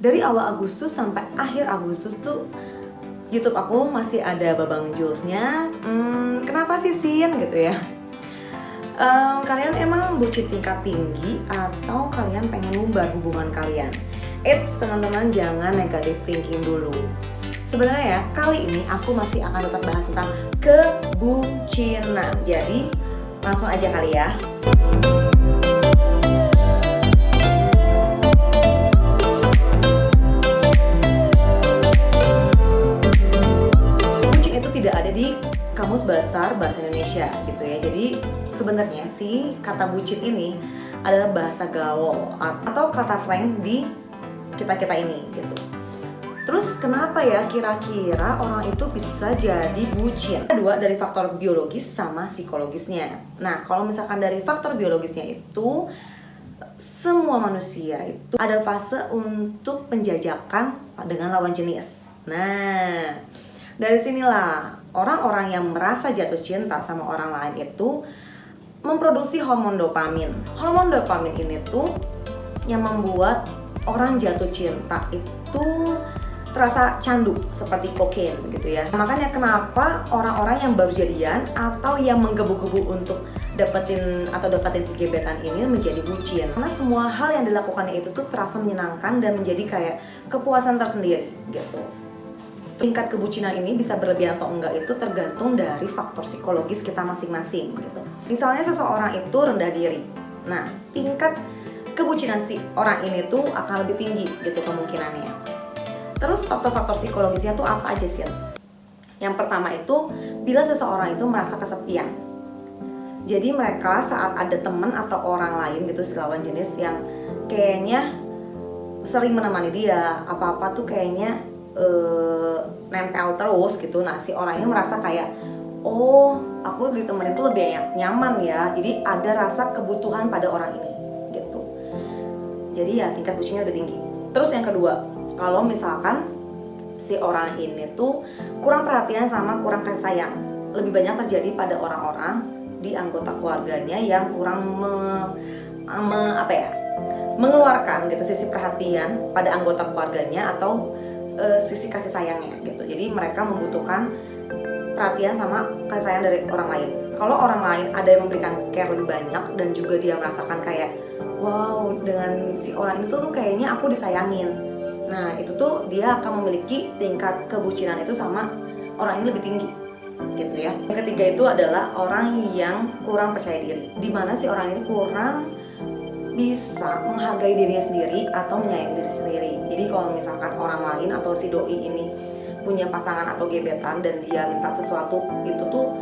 Dari awal Agustus sampai akhir Agustus tuh YouTube aku masih ada Babang Julesnya. Kenapa sih Sin gitu ya? Kalian emang bucin tingkat tinggi atau kalian pengen ngubah hubungan kalian? Eits, teman-teman, jangan negative thinking dulu. Sebenarnya ya, kali ini aku masih akan tetap bahas tentang kebucinan. Jadi, langsung aja kali ya. Bucin itu tidak ada di Kamus Besar Bahasa Indonesia gitu ya. Jadi, sebenarnya sih kata bucin ini adalah bahasa gaul atau kata slang di kita-kita ini gitu. Terus kenapa ya kira-kira orang itu bisa jadi bucin? Kedua, dari faktor biologis sama psikologisnya. Nah, kalau misalkan dari faktor biologisnya itu, semua manusia itu ada fase untuk penjajakan dengan lawan jenis. Nah, dari sinilah orang-orang yang merasa jatuh cinta sama orang lain itu memproduksi hormon dopamin. Hormon dopamin ini tuh yang membuat orang jatuh cinta itu terasa candu seperti kokain gitu ya. Makanya kenapa orang-orang yang baru jadian atau yang menggebu-gebu untuk dapetin si gebetan ini menjadi bucin. Karena semua hal yang dilakukannya itu tuh terasa menyenangkan dan menjadi kayak kepuasan tersendiri gitu. Tingkat kebucinan ini bisa berlebihan atau enggak itu tergantung dari faktor psikologis kita masing-masing gitu. Misalnya seseorang itu rendah diri. Nah, tingkat kebucinan si orang ini tuh akan lebih tinggi gitu kemungkinannya. Terus faktor-faktor psikologisnya tuh apa aja sih? Yang pertama itu bila seseorang itu merasa kesepian. Jadi mereka saat ada teman atau orang lain gitu lawan jenis yang kayaknya sering menemani dia, apa-apa tuh kayaknya nempel terus gitu. Nah, si orangnya merasa kayak, oh, aku ditemenin tuh lebih nyaman ya. Jadi ada rasa kebutuhan pada orang ini gitu. Jadi ya tingkat bucinnya udah tinggi. Terus yang kedua, kalau misalkan si orang ini tuh kurang perhatian sama kurang kasih sayang, lebih banyak terjadi pada orang-orang di anggota keluarganya yang kurang mengeluarkan gitu sisi perhatian pada anggota keluarganya atau sisi kasih sayangnya gitu. Jadi mereka membutuhkan perhatian sama kasih sayang dari orang lain. Kalau orang lain ada yang memberikan care lebih banyak dan juga dia merasakan kayak, wow, dengan si orang itu tuh kayaknya aku disayangin. Nah, itu tuh dia akan memiliki tingkat kebucinan itu sama orang ini lebih tinggi gitu ya. Yang ketiga itu adalah orang yang kurang percaya diri. Dimana si orang ini kurang bisa menghargai dirinya sendiri atau menyayangi diri sendiri. Jadi kalau misalkan orang lain atau si doi ini punya pasangan atau gebetan dan dia minta sesuatu, itu tuh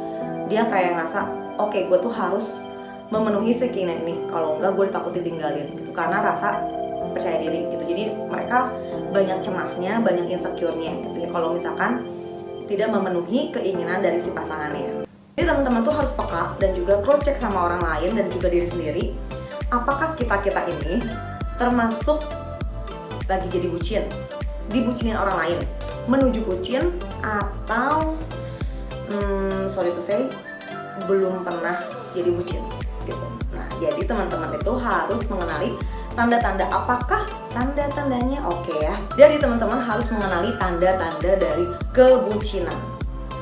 dia kayak ngerasa, oke, gue tuh harus memenuhi keinginan ini, kalau enggak gue takut ditinggalin gitu, karena rasa percaya diri gitu. Jadi mereka banyak cemasnya, banyak insecure-nya gitu ya kalau misalkan tidak memenuhi keinginan dari si pasangannya. Jadi teman-teman tuh harus peka dan juga cross check sama orang lain dan juga diri sendiri. Apakah kita ini termasuk lagi jadi bucin, dibucinin orang lain, menuju bucin, atau sorry to say, belum pernah jadi bucin gitu. Nah, jadi teman-teman itu harus mengenali tanda-tanda. Apakah tanda-tandanya oke ya? Jadi teman-teman harus mengenali tanda-tanda dari kebucinan.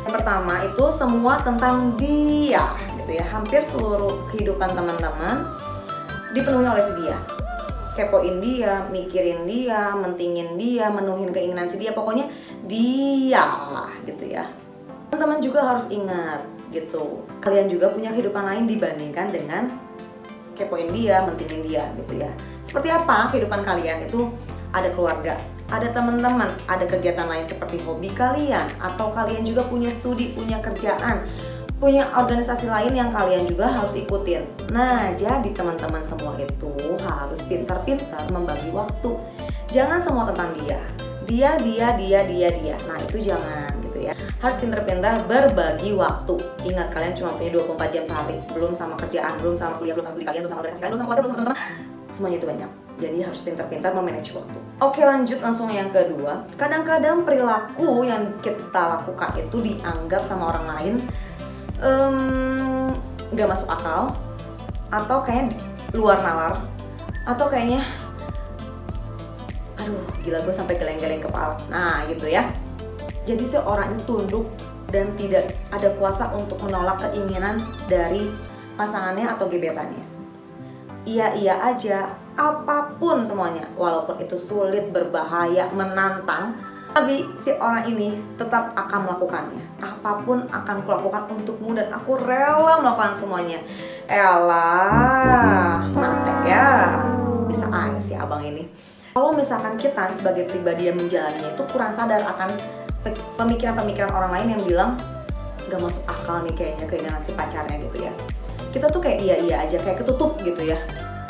Yang pertama itu semua tentang dia gitu ya. Hampir seluruh kehidupan teman-teman dipenuhi oleh si dia. Kepoin dia, mikirin dia, mentingin dia, menuhin keinginan si dia, pokoknya dia gitu ya. Teman-teman juga harus ingat gitu, kalian juga punya kehidupan lain dibandingkan dengan kepoin dia, mentingin dia gitu ya. Seperti apa kehidupan kalian itu? Ada keluarga, ada teman-teman, ada kegiatan lain seperti hobi kalian, atau kalian juga punya studi, punya kerjaan, punya organisasi lain yang kalian juga harus ikutin. Nah, jadi teman-teman semua itu harus pintar-pintar membagi waktu. Jangan semua tentang dia. Nah, itu jangan gitu ya. Harus pintar-pintar berbagi waktu. Ingat, kalian cuma punya 24 jam sehari. Belum sama kerjaan, belum sama kuliah, belum sama studi kalian, belum sama organisasi kalian, belum sama keluarga, belum sama teman-teman. Semuanya itu banyak. Jadi harus pintar-pintar memanage waktu. Oke, lanjut langsung yang kedua. Kadang-kadang perilaku yang kita lakukan itu dianggap sama orang lain gak masuk akal, atau kayaknya luar nalar, atau kayaknya aduh gila gue sampai geleng-geleng kepala. Nah gitu ya. Jadi seorang itu tunduk dan tidak ada kuasa untuk menolak keinginan dari pasangannya atau gebetannya. Iya aja, apapun semuanya, walaupun itu sulit, berbahaya, menantang, tapi si orang ini tetap akan melakukannya. Apapun akan kulakukan untukmu dan aku rela melakukan semuanya. Elah, mate ya. Bisa aja si abang ini. Kalau misalkan kita sebagai pribadi yang menjalaninya itu kurang sadar akan pemikiran-pemikiran orang lain yang bilang gak masuk akal nih kayaknya keinginan si pacarnya gitu ya. Kita tuh kayak iya aja, kayak ketutup gitu ya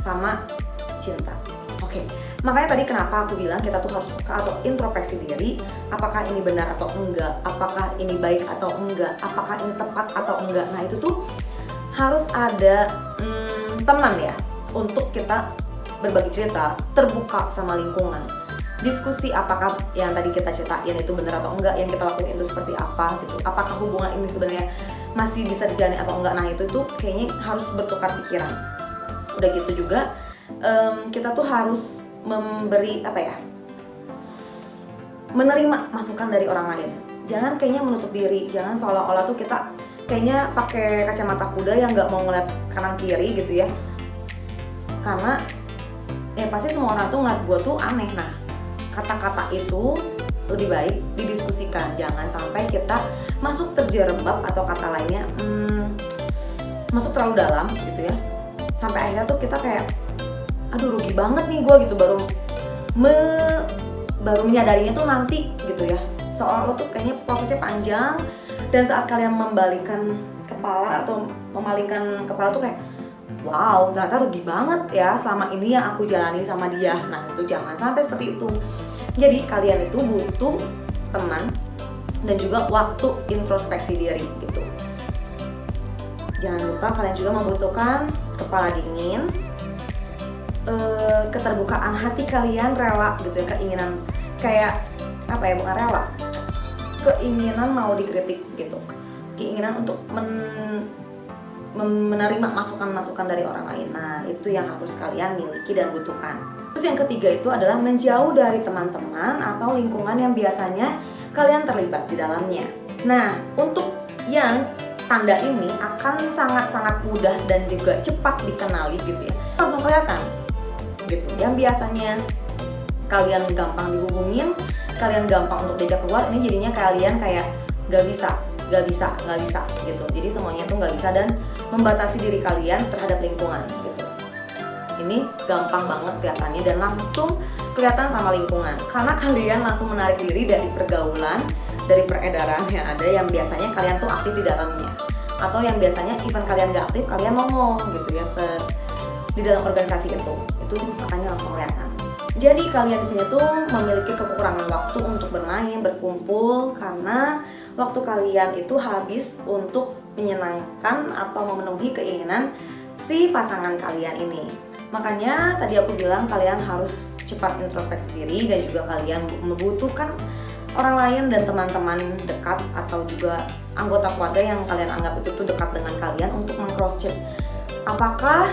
sama cinta. Oke, makanya tadi kenapa aku bilang kita tuh harus peka atau introspeksi diri, apakah ini benar atau enggak, apakah ini baik atau enggak, apakah ini tepat atau enggak. Nah itu tuh harus ada teman ya untuk kita berbagi cerita, terbuka sama lingkungan, diskusi apakah yang tadi kita ceritain itu benar atau enggak, yang kita lakuin itu seperti apa gitu, apakah hubungan ini sebenarnya masih bisa dijalani atau enggak. Nah itu kayaknya harus bertukar pikiran. Udah gitu juga kita tuh harus memberi menerima masukan dari orang lain. Jangan kayaknya menutup diri, jangan seolah-olah tuh kita kayaknya pakai kacamata kuda yang nggak mau ngeliat kanan kiri gitu ya. Karena ya pasti semua orang tuh ngeliat gue tuh aneh. Nah kata-kata itu lebih baik didiskusikan, jangan sampai kita masuk terjerembab atau kata lainnya masuk terlalu dalam gitu ya, sampai akhirnya tuh kita kayak aduh rugi banget nih gue gitu, baru menyadarinya tuh nanti gitu ya, soal lo tuh kayaknya prosesnya panjang dan saat kalian membalikkan kepala atau memalingkan kepala tuh kayak wow ternyata rugi banget ya selama ini yang aku jalani sama dia. Nah itu jangan sampai seperti itu. Jadi kalian itu butuh teman dan juga waktu introspeksi diri gitu. Jangan lupa kalian juga membutuhkan kepala dingin, keterbukaan hati kalian, rela gitu ya, keinginan kayak bukan rela, keinginan mau dikritik gitu, keinginan untuk menerima masukan-masukan dari orang lain. Nah itu yang harus kalian miliki dan butuhkan. Terus yang ketiga itu adalah menjauh dari teman-teman atau lingkungan yang biasanya kalian terlibat di dalamnya. Nah untuk yang tanda ini akan sangat-sangat mudah dan juga cepat dikenali gitu ya, langsung kelihatan gitu. Yang biasanya kalian gampang dihubungin, kalian gampang untuk diajak keluar, ini jadinya kalian kayak gak bisa gitu. Jadi semuanya tuh gak bisa dan membatasi diri kalian terhadap lingkungan gitu. Ini gampang banget kelihatannya dan langsung kelihatan sama lingkungan karena kalian langsung menarik diri dari pergaulan, dari peredaran yang ada yang biasanya kalian tuh aktif di dalamnya, atau yang biasanya even kalian gak aktif kalian nongol gitu ya di dalam organisasi itu makanya langsung kelihatan. Jadi kalian di sini tuh memiliki kekurangan waktu untuk bermain, berkumpul karena waktu kalian itu habis untuk menyenangkan atau memenuhi keinginan si pasangan kalian ini. Makanya tadi aku bilang kalian harus cepat introspeksi diri dan juga kalian membutuhkan orang lain dan teman-teman dekat atau juga anggota keluarga yang kalian anggap itu tuh dekat dengan kalian untuk meng-cross check apakah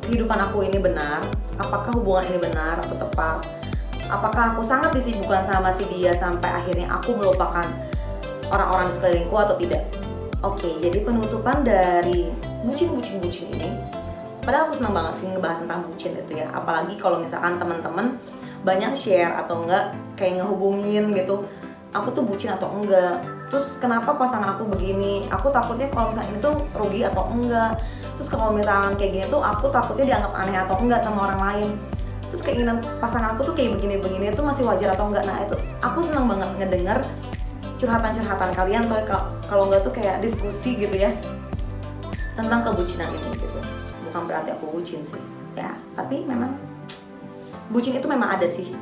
kehidupan aku ini benar, apakah hubungan ini benar atau tepat, apakah aku sangat disibukkan sama si dia sampai akhirnya aku melupakan orang-orang di sekelilingku atau tidak. Oke, jadi penutupan dari bucin ini, padahal aku senang banget sih ngebahas tentang bucin itu ya, apalagi kalau misalkan teman-teman banyak share atau enggak kayak ngehubungin gitu, aku tuh bucin atau enggak, terus kenapa pasangan aku begini, aku takutnya kalau misalnya ini tuh rugi atau enggak, terus kalau misalnya kayak gini tuh aku takutnya dianggap aneh atau enggak sama orang lain, terus keinginan pasangan aku tuh kayak begini-begini tuh masih wajar atau enggak. Nah itu aku senang banget ngedenger curhatan-curhatan kalian tuh, kalau enggak tuh kayak diskusi gitu ya tentang kebucinan ini gitu. Bukan berarti aku bucin sih ya, tapi memang bucin itu memang ada sih.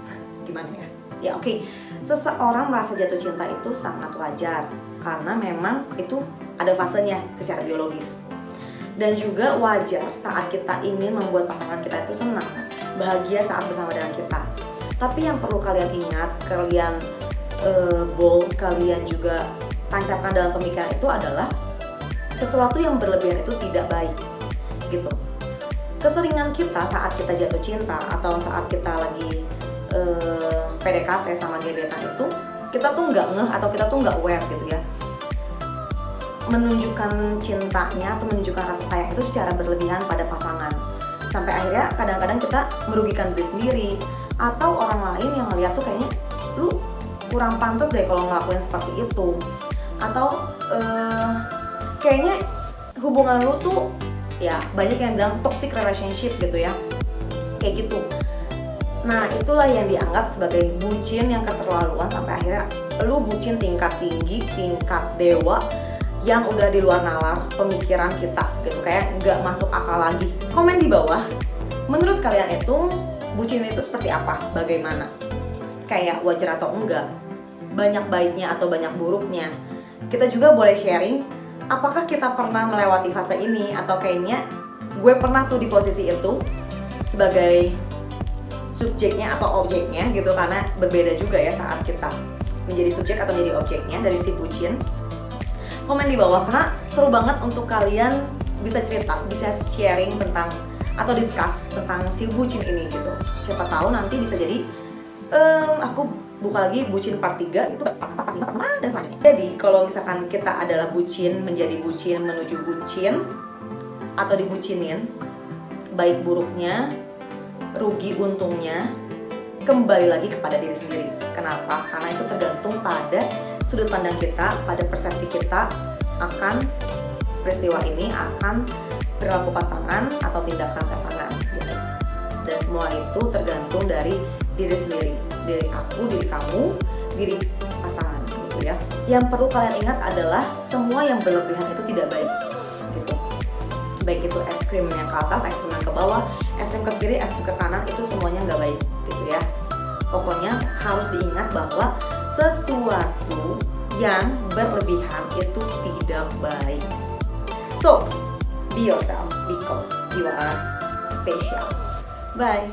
Gimana ya? Ya oke. Seseorang merasa jatuh cinta itu sangat wajar karena memang itu ada fasenya secara biologis. Dan juga wajar saat kita ingin membuat pasangan kita itu senang, bahagia saat bersama dengan kita. Tapi yang perlu kalian ingat, kalian bold, kalian juga tancapkan dalam pemikiran itu adalah sesuatu yang berlebihan itu tidak baik gitu. Keseringan kita saat kita jatuh cinta atau saat kita lagi PDKT sama gebetan itu kita tuh nggak ngeh atau kita tuh nggak aware gitu ya, menunjukkan cintanya atau menunjukkan rasa sayang itu secara berlebihan pada pasangan, sampai akhirnya kadang-kadang kita merugikan diri sendiri atau orang lain yang ngeliat tuh kayaknya lu kurang pantas deh kalau ngelakuin seperti itu, atau kayaknya hubungan lu tuh ya banyak yang bilang toxic relationship gitu ya, kayak gitu. Nah itulah yang dianggap sebagai bucin yang keterlaluan, sampai akhirnya lu bucin tingkat tinggi, tingkat dewa yang udah di luar nalar pemikiran kita gitu, kayak nggak masuk akal lagi. Komen di bawah, menurut kalian itu bucin itu seperti apa, bagaimana, kayak wajar atau enggak, banyak baiknya atau banyak buruknya. Kita juga boleh sharing, apakah kita pernah melewati fase ini, atau kayaknya gue pernah tuh di posisi itu sebagai subjeknya atau objeknya gitu, karena berbeda juga ya saat kita menjadi subjek atau menjadi objeknya dari si bucin. Komen di bawah, karena seru banget untuk kalian bisa cerita, bisa sharing tentang atau discuss tentang si bucin ini gitu. Siapa tahu nanti bisa jadi aku buka lagi bucin part 3 itu part 5 dan selanjutnya. Jadi kalau misalkan kita adalah bucin, menjadi bucin, menuju bucin atau dibucinin, baik buruknya, rugi untungnya kembali lagi kepada diri sendiri. Kenapa? Karena itu tergantung pada sudut pandang kita, pada persepsi kita akan peristiwa ini, akan perilaku pasangan atau tindakan pasangan gitu. Dan semua itu tergantung dari diri sendiri, diri aku, diri kamu, diri pasangan gitu ya. Yang perlu kalian ingat adalah semua yang berlebihan itu tidak baik gitu. Baik itu es krim yang ke atas, es krim yang ke bawah, es krim ke kiri, es krim ke kanan, itu semuanya nggak baik gitu ya. Pokoknya harus diingat bahwa sesuatu yang berlebihan itu tidak baik. So, be yourself because you are special. Bye.